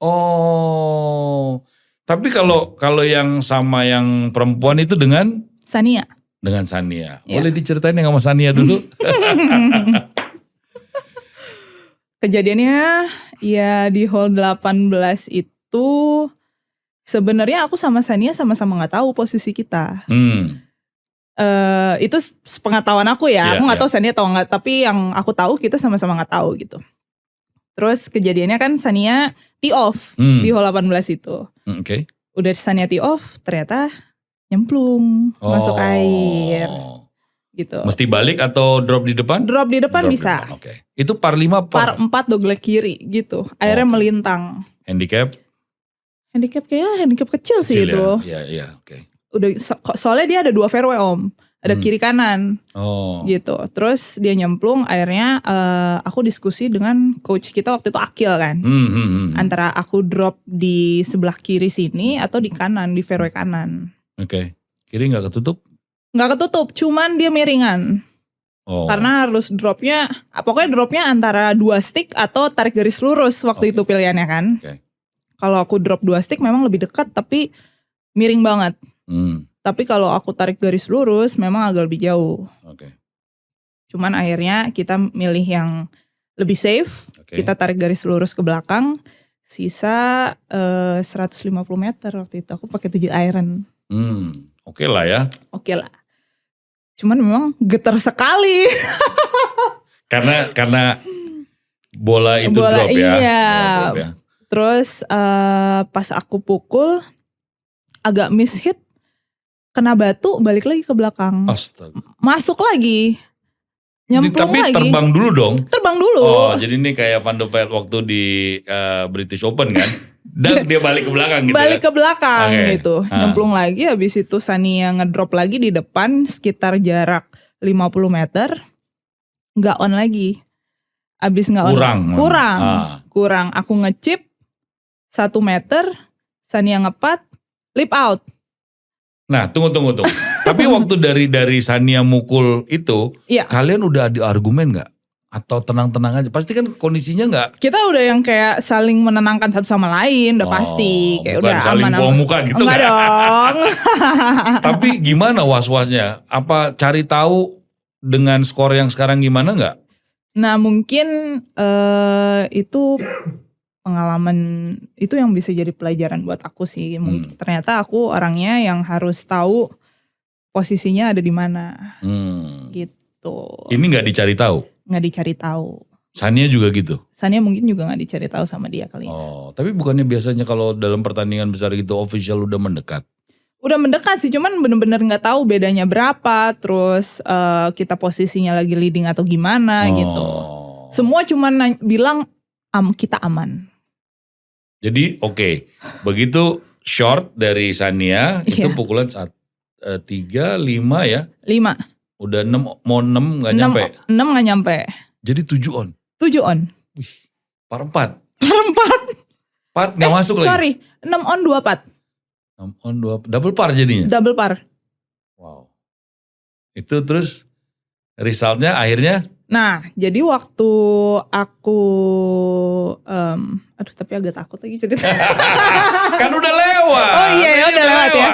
Oh. Tapi kalau yang sama yang perempuan itu dengan Sania. Boleh diceritain yang sama Sania dulu? Kejadiannya ya di Hall 18 itu sebenarnya aku sama Sania sama-sama nggak tahu posisi kita. Itu sepengetahuan aku ya. Aku nggak tahu Sania tahu nggak. Tapi yang aku tahu kita sama-sama nggak tahu gitu. Terus kejadiannya kan Sania tee off di Hall 18 itu. Oke. Udah Sania tee off ternyata nyemplung masuk air gitu. Mesti balik atau drop di depan? Drop di depan bisa. Oke. Itu par 5 Par 4 dogleg kiri gitu. Airnya melintang. Handicap Handicap kecil sih itu. Iya, oke. Udah soalnya dia ada 2 fairway om. Ada kiri kanan. Gitu. Terus dia nyemplung, akhirnya aku diskusi dengan coach kita waktu itu Akil kan. Antara aku drop di sebelah kiri sini atau di kanan, di fairway kanan. Oke. Kiri gak ketutup? Gak ketutup, cuman dia miringan. Karena harus dropnya, pokoknya dropnya antara 2 stick atau tarik garis lurus waktu itu pilihannya kan. Kalau aku drop 2 stick memang lebih dekat tapi miring banget. Tapi kalau aku tarik garis lurus memang agak lebih jauh. Cuman akhirnya kita milih yang lebih safe. Oke. Kita tarik garis lurus ke belakang. Sisa 150 meter waktu itu. Aku pakai 7 iron. Oke lah ya. Oke lah. Cuman memang getar sekali. Karena bola itu Bola, drop ya. iya. Bola drop ya. Terus pas aku pukul agak miss hit, kena batu, balik lagi ke belakang. Astaga. Masuk lagi. Nyemplung Tapi lagi. terbang dulu dong. Terbang dulu. Oh, jadi ini kayak Van de Ven waktu di British Open kan. Dan dia balik ke belakang gitu. Balik ke belakang Oke. gitu. Nyemplung lagi, habis itu Sania ngedrop lagi di depan sekitar jarak 50 meter. Nggak on lagi. Abis nggak on. Kurang. Aku ngechip 1 meter, Sania ngepat, lip out. Nah, tunggu. Tapi waktu dari Sania mukul itu, Iya. kalian udah ada argumen nggak? Atau tenang-tenang aja? Pasti kan kondisinya nggak. Kita udah yang kayak saling menenangkan satu sama lain, udah pasti. Kayak bukan udah saling aman. buang muka gitu Enggak kan? dong. Tapi gimana was-wasnya? Apa cari tahu dengan skor yang sekarang gimana nggak? Nah mungkin itu pengalaman itu yang bisa jadi pelajaran buat aku sih. Mungkin ternyata aku orangnya yang harus tahu posisinya ada di mana gitu. Ini nggak dicari tahu? Nggak dicari tahu. Sania juga gitu? Sania mungkin juga nggak dicari tahu sama dia kali. Oh, tapi bukannya biasanya kalau dalam pertandingan besar gitu official udah mendekat? Udah mendekat sih, cuman bener-bener nggak tahu bedanya berapa. Terus kita posisinya lagi leading atau gimana gitu. Semua cuman bilang kita aman. Jadi oke, begitu short dari Sania itu Iya. pukulan 3, 5 ya? 5. Udah 6, mau 6 gak nyampe? 6 nggak nyampe. Jadi 7 on? 7 on. Wih, par 4? Per 4. 4 gak masuk lagi? Sorry, 6 on 2 pat. 6 on 2, double par jadinya? Double par. Wow. Itu terus resultnya akhirnya? Nah, jadi waktu aku, aduh tapi agak takut lagi cerita. Kan udah lewat. Oh iya, udah lewat ya.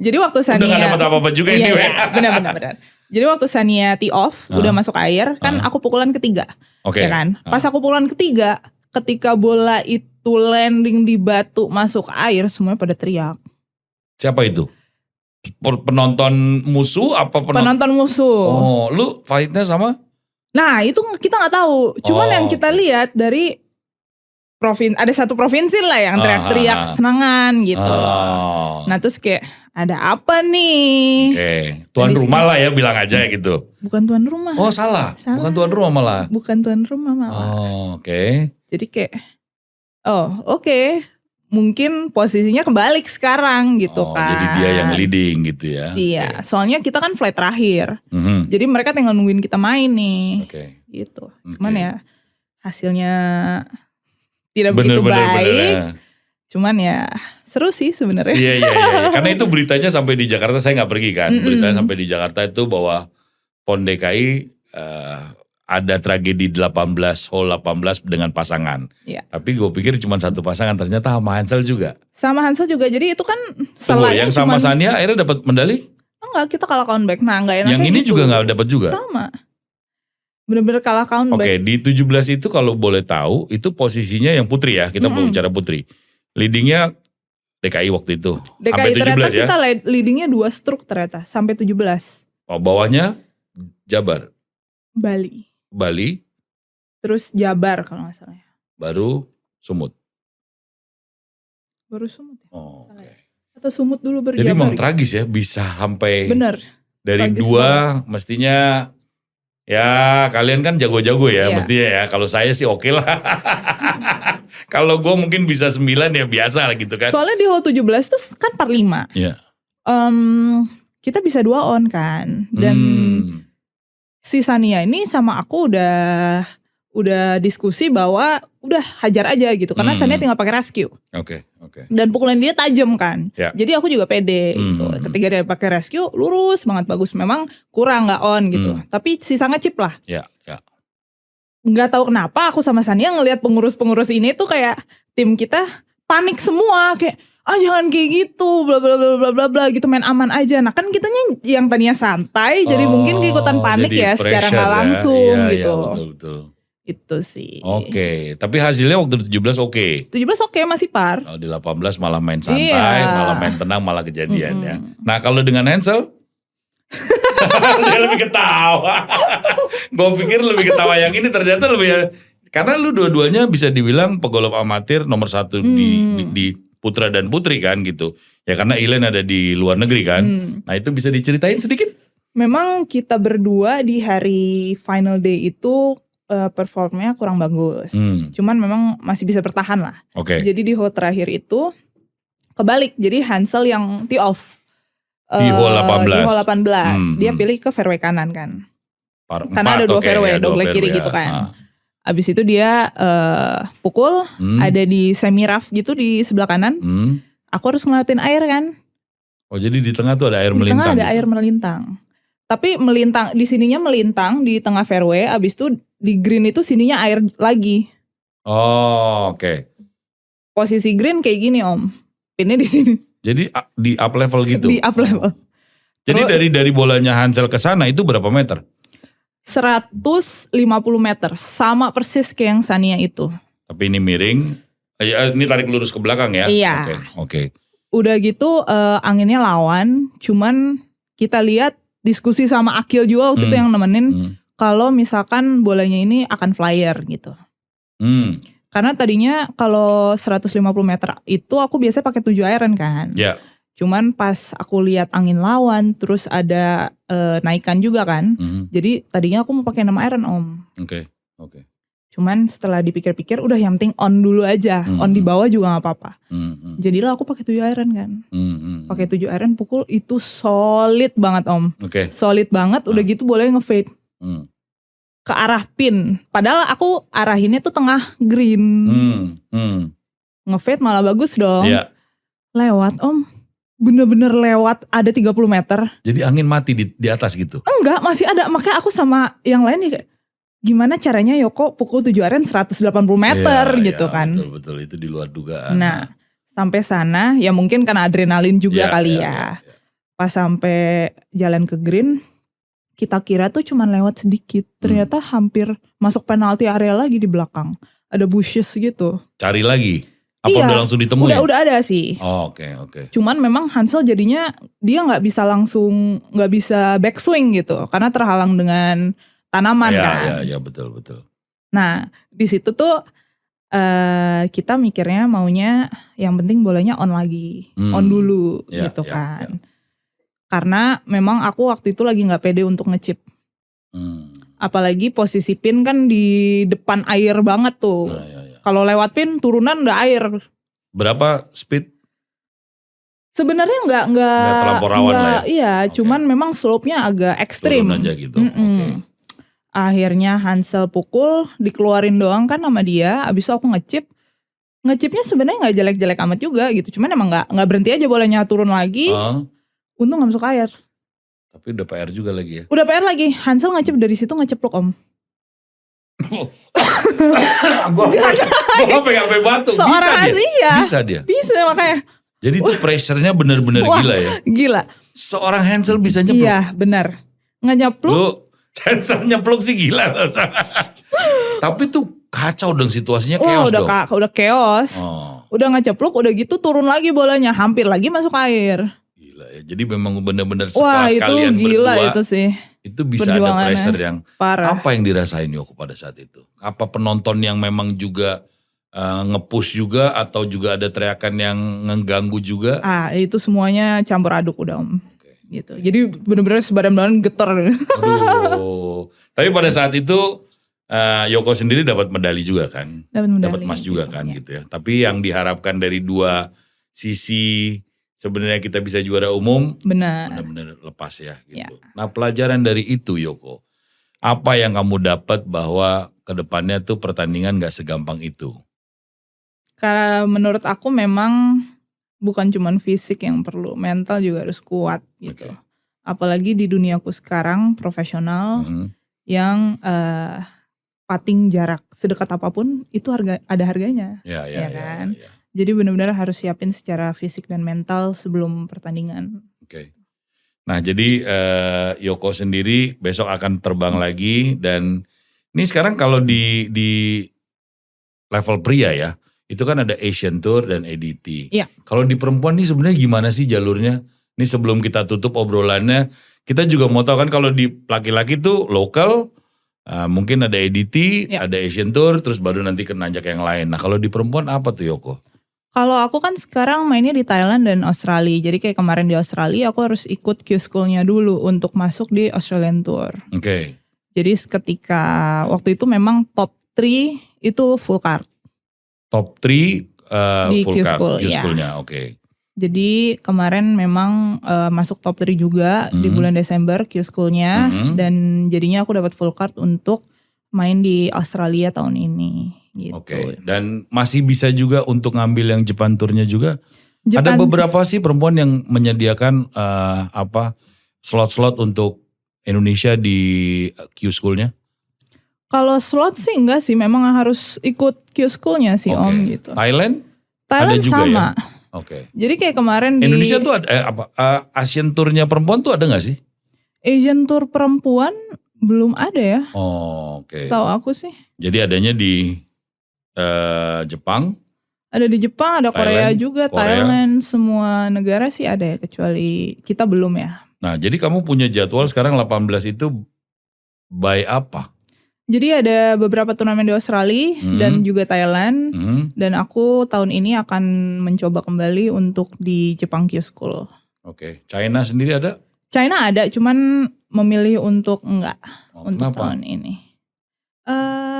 Jadi waktu Sania. Udah gak dapet apa-apa juga iya, anyway. iya, benar. Jadi waktu Sania tee off, udah masuk air, kan aku pukulan ketiga. Oke. Ya kan? Pas aku pukulan ketiga, ketika bola itu landing di batu masuk air, semuanya pada teriak. Siapa itu? Penonton musuh apa Penonton musuh. Oh, lu fightnya sama? Nah itu kita nggak tahu. Cuman yang kita lihat dari ada satu provinsi lah yang teriak-teriak senangan gitu. Nah terus kayak ada apa nih? Oke, tuan rumah lah ya bilang aja gitu. Bukan tuan rumah. Oh salah. Bukan tuan rumah malah. Bukan tuan rumah malah. Oh oke. Jadi kayak, oke. Mungkin posisinya kebalik sekarang gitu kan. Jadi dia yang leading gitu ya. Iya, soalnya kita kan flight terakhir. Mhm. Jadi mereka tinggal nungguin kita main nih. Oke. Gitu. Cuman ya hasilnya tidak begitu Bener. baik. Cuman ya seru sih sebenarnya. Iya. Karena itu beritanya sampai di Jakarta, saya nggak pergi kan. Beritanya sampai di Jakarta itu bahwa PON DKI ada tragedi 18 dengan pasangan. Iya. Tapi gue pikir cuma satu pasangan, ternyata sama Hansel juga. Sama Hansel juga. Jadi itu kan Tunggu, selain yang sama Sania akhirnya dapat medali? enggak, kita kalah comeback. Nah enggak enaknya Yang ini gitu. juga nggak dapat juga? Sama. Bener-bener kalah comeback. Oke, di 17 itu kalau boleh tahu, itu posisinya yang putri ya, kita mau bicara putri. Leadingnya DKI waktu itu, sampai DKI 17 ternyata ya. kita leadingnya 2 stroke ternyata, sampai 17. Oh, bawahnya Jabar, Bali. Terus Jabar kalau gak salah ya. baru Sumut. Baru Sumut ya? Oh, oke. Atau Sumut dulu baru Jadi Jabar. memang tragis ya, bisa sampai Bener. dari tragis 2, mestinya ya kalian kan jago-jago ya, Iya. mestinya ya. Kalau saya sih oke lah. Kalau gue mungkin bisa 9 ya biasa lah gitu kan. Soalnya di hole 17 tuh kan par 5. Iya. Kita bisa 2 on kan. Dan si Sania ini sama aku udah diskusi bahwa udah hajar aja gitu. Karena Sania tinggal pakai rescue. Oke. Dan pukulan dia tajam kan. Ya. Jadi aku juga pede gitu. Ketika dia pakai rescue lurus banget, bagus. Memang kurang gak on gitu. Tapi sisa ngechip lah. Ya. Nggak tahu kenapa aku sama Sania ngelihat pengurus-pengurus ini tuh kayak tim kita panik semua, kayak jangan kayak gitu, bla bla bla bla bla bla gitu, main aman aja. Nah kan kitanya yang tadinya santai jadi mungkin keikutan panik ya secara nggak langsung ya. gitu. Betul. Itu sih. Oke, tapi hasilnya waktu 17 oke. 17 oke, masih par. Oh, di 18 malah main santai, Iya. malah main tenang, malah kejadian ya. Nah kalau dengan Hansel, dia lebih ketawa. Gue pikir lebih ketawa yang ini, ternyata lebih, karena lu dua-duanya bisa dibilang pegolf amatir nomor 1 di putra dan putri kan gitu. Ya karena Ilen ada di luar negeri kan. Nah itu bisa diceritain sedikit? Memang kita berdua di hari final day itu performnya kurang bagus. Cuman memang masih bisa bertahan lah. Oke. Jadi di hole terakhir itu kebalik. Jadi Hansel yang tee off. Di hole 18. Di hole 18. Dia pilih ke fairway kanan kan. Karena ada 2 fairway, dogleg kiri gitu kan. Abis itu dia pukul, ada di semi rough gitu di sebelah kanan. Aku harus ngeliatin air kan. Oh jadi di tengah tuh ada air Di melintang. tengah ada air melintang. Tapi melintang, di sininya melintang di tengah fairway. Abis itu di green itu sininya air lagi. Oh oke. Posisi green kayak gini om. Pinnya di sini. Jadi di up level gitu? Di up level. Jadi dari bolanya Hansel ke sana itu berapa meter? 150 meter. Sama persis kayak yang Sania itu. Tapi ini miring. Ini tarik lurus ke belakang ya? Iya. Oke. Udah gitu anginnya lawan. Cuman kita lihat diskusi sama Akil juga waktu itu yang nemenin. Kalau misalkan bolanya ini akan flyer gitu. Karena tadinya kalau 150 meter itu aku biasanya pakai 7 iron kan. Ya. Cuman pas aku lihat angin lawan, terus ada naikan juga kan. Jadi tadinya aku mau pakai 6 iron om. Oke. Cuman setelah dipikir-pikir udah yang penting on dulu aja. On di bawah juga gak apa-apa. Jadilah aku pakai 7 iron kan. Pakai 7 iron pukul itu solid banget om. Oke. Solid banget, udah gitu boleh ngefade. Ke arah pin. Padahal aku arahinnya tuh tengah green. Ngefade malah bagus dong. Iya. Lewat om. Bener-bener lewat ada 30 meter. Jadi angin mati di atas gitu? Enggak, masih ada. Makanya aku sama yang lain nih kayak, gimana caranya Yoko pukul 7 iron 180 meter gitu kan. Betul. Itu di luar dugaan. Nah, sampai sana ya mungkin karena adrenalin juga kali ya. Pas sampai jalan ke green, kita kira tuh cuman lewat sedikit. Ternyata hampir masuk penalti area lagi di belakang. Ada bushes gitu. Cari lagi? Apa udah langsung ditemuin? Udah ada sih. Oh, oke. Cuman memang Hansel jadinya dia nggak bisa backswing gitu. Karena terhalang dengan tanaman kan. Iya betul. Nah di situ tuh kita mikirnya maunya yang penting bolanya on lagi. On dulu gitu kan. Karena memang aku waktu itu lagi gak pede untuk ngechip. Apalagi posisi pin kan di depan air banget tuh. Kalau lewat pin turunan udah air. Berapa speed? Sebenarnya nggak terlampau rawan lah ya. Iya, cuman memang slope-nya agak ekstrim. Turun aja gitu. Akhirnya Hansel pukul, dikeluarin doang kan sama dia. Abis itu aku ngechip. Ngechipnya sebenarnya nggak jelek-jelek amat juga gitu. Cuman emang nggak berhenti aja bolanya turun lagi. Untung nggak masuk air. Tapi udah PR juga lagi ya. Udah PR lagi. Hansel ngechip dari situ ngeceplok om. Gue pegang batu. Bisa dia. Bisa makanya. Jadi itu pressure-nya benar-benar gila ya. Gila. Seorang Hansel bisa nyeplok. Iya benar. Ngejeplok. Lu Hansel nyeplok sih gila. Tapi tuh kacau dong situasinya, chaos dong. Udah chaos. Udah ngejeplok, udah gitu turun lagi bolanya. Hampir lagi masuk air. Gila ya. Jadi memang benar-benar sekelas kalian berdua. Wah itu gila itu sih. Itu bisa ada pressure yang parah. Apa yang dirasain Yoko pada saat itu? Apa penonton yang memang juga nge-push juga atau juga ada teriakan yang ngeganggu juga? Itu semuanya campur aduk udah om. Gitu. Jadi benar-benar sebadan-badan getar. Aduh. Tapi pada saat itu Yoko sendiri dapat medali juga kan? Dapat emas juga kan gitu ya. Tapi yang diharapkan dari dua sisi sebenarnya kita bisa juara umum, benar-benar lepas ya gitu. Ya. Nah pelajaran dari itu Yoko, apa yang kamu dapat bahwa kedepannya tuh pertandingan gak segampang itu? Karena menurut aku memang bukan cuma fisik yang perlu, mental juga harus kuat gitu. Apalagi di duniaku sekarang profesional yang putting jarak sedekat apapun itu ada harganya, ya kan? Ya. Jadi benar-benar harus siapin secara fisik dan mental sebelum pertandingan. Nah jadi Yoko sendiri besok akan terbang lagi dan Ini sekarang kalau di level pria ya, itu kan ada Asian Tour dan ADT. Iya. Kalau di perempuan nih sebenarnya gimana sih jalurnya? Ini sebelum kita tutup obrolannya, kita juga mau tahu kan kalau di laki-laki tuh lokal, mungkin ada ADT, Iya. ada Asian Tour, terus baru nanti ke nanjak yang lain. Nah kalau di perempuan apa tuh Yoko? Kalau aku kan sekarang mainnya di Thailand dan Australia. Jadi kayak kemarin di Australia aku harus ikut Q-Schoolnya dulu untuk masuk di Australian Tour. Oke. Jadi ketika waktu itu memang top 3 itu full card. Top 3 Di full card, Q-School, ya. Q-Schoolnya, oke. Jadi kemarin memang masuk top 3 juga di bulan Desember Q-Schoolnya. Dan jadinya aku dapat full card untuk main di Australia tahun ini. Gitu. Oke. Dan masih bisa juga untuk ngambil yang Jepang Tournya juga? Ada Japan- beberapa sih perempuan yang menyediakan slot-slot untuk Indonesia di Q-Schoolnya? Kalau slot sih enggak sih, memang harus ikut Q-Schoolnya sih Oke. Om gitu. Thailand Thailand juga sama. ya? Oke. Jadi kayak kemarin di Indonesia tuh ada Asian Tournya perempuan tuh ada gak sih? Asian Tour perempuan belum ada ya, Oh, oke. setahu aku sih. Jadi adanya di Jepang. Ada di Jepang, ada Korea Thailand, juga, Korea. Thailand, semua negara sih ada ya, kecuali kita belum ya. Nah, jadi kamu punya jadwal sekarang 18 itu by apa? Jadi ada beberapa turnamen di Australia dan juga Thailand. Dan aku tahun ini akan mencoba kembali untuk di Jepang Q-School. Oke. China sendiri ada? China ada, cuman memilih untuk enggak untuk Kenapa? tahun ini.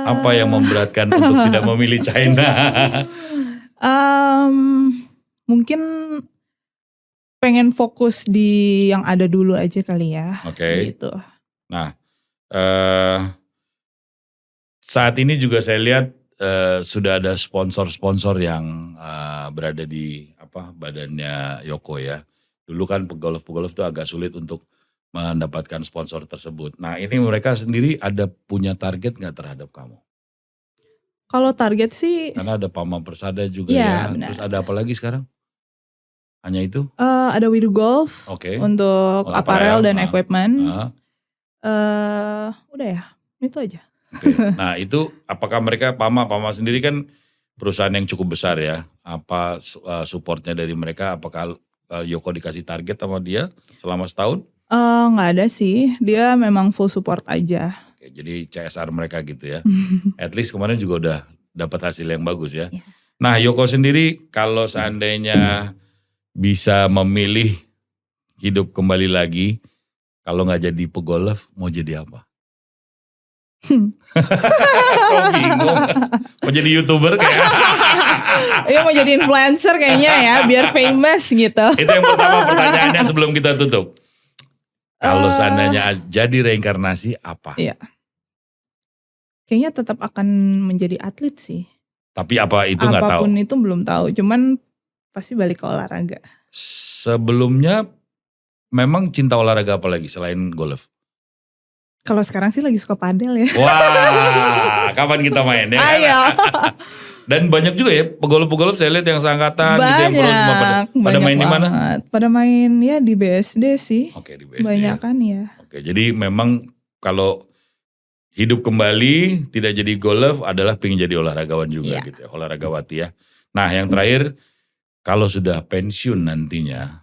Apa yang memberatkan untuk tidak memilih China? Mungkin pengen fokus di yang ada dulu aja kali ya. Oke. Gitu. Nah, saat ini juga saya lihat sudah ada sponsor-sponsor yang berada di badannya Yoko ya. Dulu kan pegolf-pegolf itu agak sulit untuk mendapatkan sponsor tersebut. Nah, ini mereka sendiri ada punya target nggak terhadap kamu? Kalau target sih Karena ada Pama Persada juga Iya, ya. benar. Terus ada apa lagi sekarang? Hanya itu? ada Widu Golf Oke. untuk Oh, apparel dan equipment. Ah, Udah ya, itu aja. oke. Nah, itu apakah mereka Pama sendiri kan perusahaan yang cukup besar ya? Apa supportnya dari mereka? Apakah Yoko dikasih target sama dia selama setahun? Nggak ada sih, dia memang full support aja. Oke, jadi CSR mereka gitu ya. At least kemarin juga udah dapat hasil yang bagus ya. Iya. Nah, Yoko sendiri kalau seandainya bisa memilih hidup kembali lagi, kalau nggak jadi pegolf, mau jadi apa? Kok bingung? Mau jadi YouTuber kayak? Iya mau jadi influencer kayaknya ya, biar famous gitu. Itu yang pertama pertanyaannya sebelum kita tutup. Kalau seandainya jadi reinkarnasi apa? Iya. Kayaknya tetap akan menjadi atlet sih. Tapi apa itu nggak tahu. Apapun itu belum tahu, cuman pasti balik ke olahraga. Sebelumnya memang cinta olahraga apa lagi selain golf? Kalau sekarang sih lagi suka padel ya. Wah, kapan kita main ya? Ayo. Dan banyak juga ya pegolf-pegolf saya lihat yang seangkatan gitu yang pro semua pada main di mana? Banget. Pada main ya di BSD sih. Oke, di BSD. Banyak Ya. kan ya. Oke, jadi memang kalau hidup kembali tidak jadi golf adalah pengen jadi olahragawan juga Iya. gitu ya, olahragawati ya. Nah, yang terakhir kalau sudah pensiun nantinya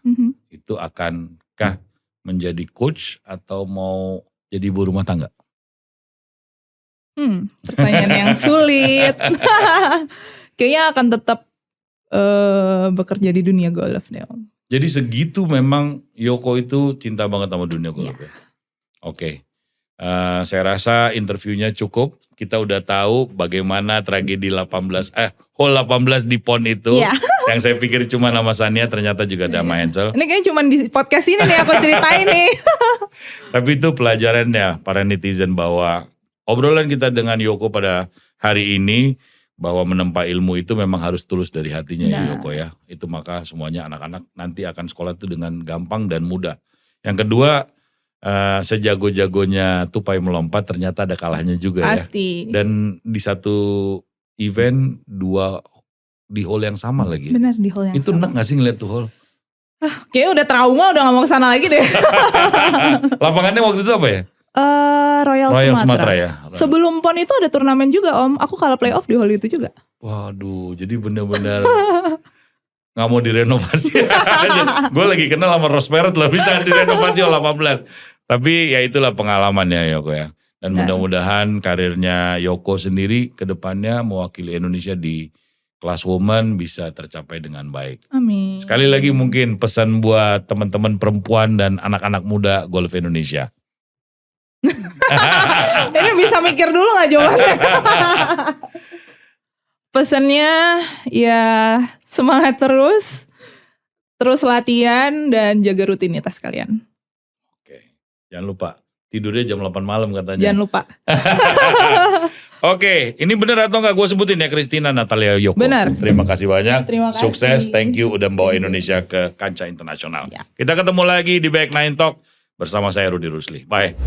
itu akankah menjadi coach atau mau jadi ibu rumah tangga? Pertanyaan yang sulit. Kayaknya akan tetap bekerja di dunia golf deh Om. Jadi segitu memang Yoko itu cinta banget sama dunia golf ya. Oke. Saya rasa interviewnya cukup. Kita udah tahu bagaimana tragedi hole 18 di PON itu. Iya. Yang saya pikir cuma nama Sania ternyata juga ada sama Hansel. Ini kayaknya cuma di podcast ini nih aku ceritain nih. Tapi itu pelajarannya para netizen bahwa obrolan kita dengan Yoko pada hari ini bahwa menempa ilmu itu memang harus tulus dari hatinya ya Yoko ya. Itu maka semuanya anak-anak nanti akan sekolah itu dengan gampang dan mudah. Yang kedua, sejago-jagonya tupai melompat ternyata ada kalahnya juga Pasti. ya. Dan di satu event di hole yang sama lagi. Benar di hole yang Itu sama. enak gak sih ngeliat tuh hole? Kayaknya udah trauma, udah gak mau kesana lagi deh. Lapangannya waktu itu apa ya? Royal Sumatera. Ya. Sebelum PON itu ada turnamen juga Om. Aku kalah playoff di hall itu juga. Waduh, jadi bener-bener nggak mau direnovasi. Gue lagi kenal sama Rose Parrot loh, bisa direnovasi hall 18. Tapi ya itulah pengalamannya Yoko ya. Dan mudah-mudahan karirnya Yoko sendiri ke depannya mewakili Indonesia di kelas woman bisa tercapai dengan baik. Amin. Sekali lagi mungkin pesan buat teman-teman perempuan dan anak-anak muda golf Indonesia. Ini bisa mikir dulu gak jawabannya? Pesannya ya semangat terus latihan dan jaga rutinitas kalian. Oke, jangan lupa tidurnya jam 8 malam katanya. Jangan lupa. Oke, ini benar atau enggak gue sebutin ya Christina Natalia Yoko. Benar. Terima kasih banyak. Terima kasih. Sukses, thank you udah bawa Indonesia ke kancah internasional. Ya. Kita ketemu lagi di Back Nine Talk bersama saya Rudy Rusli. Bye.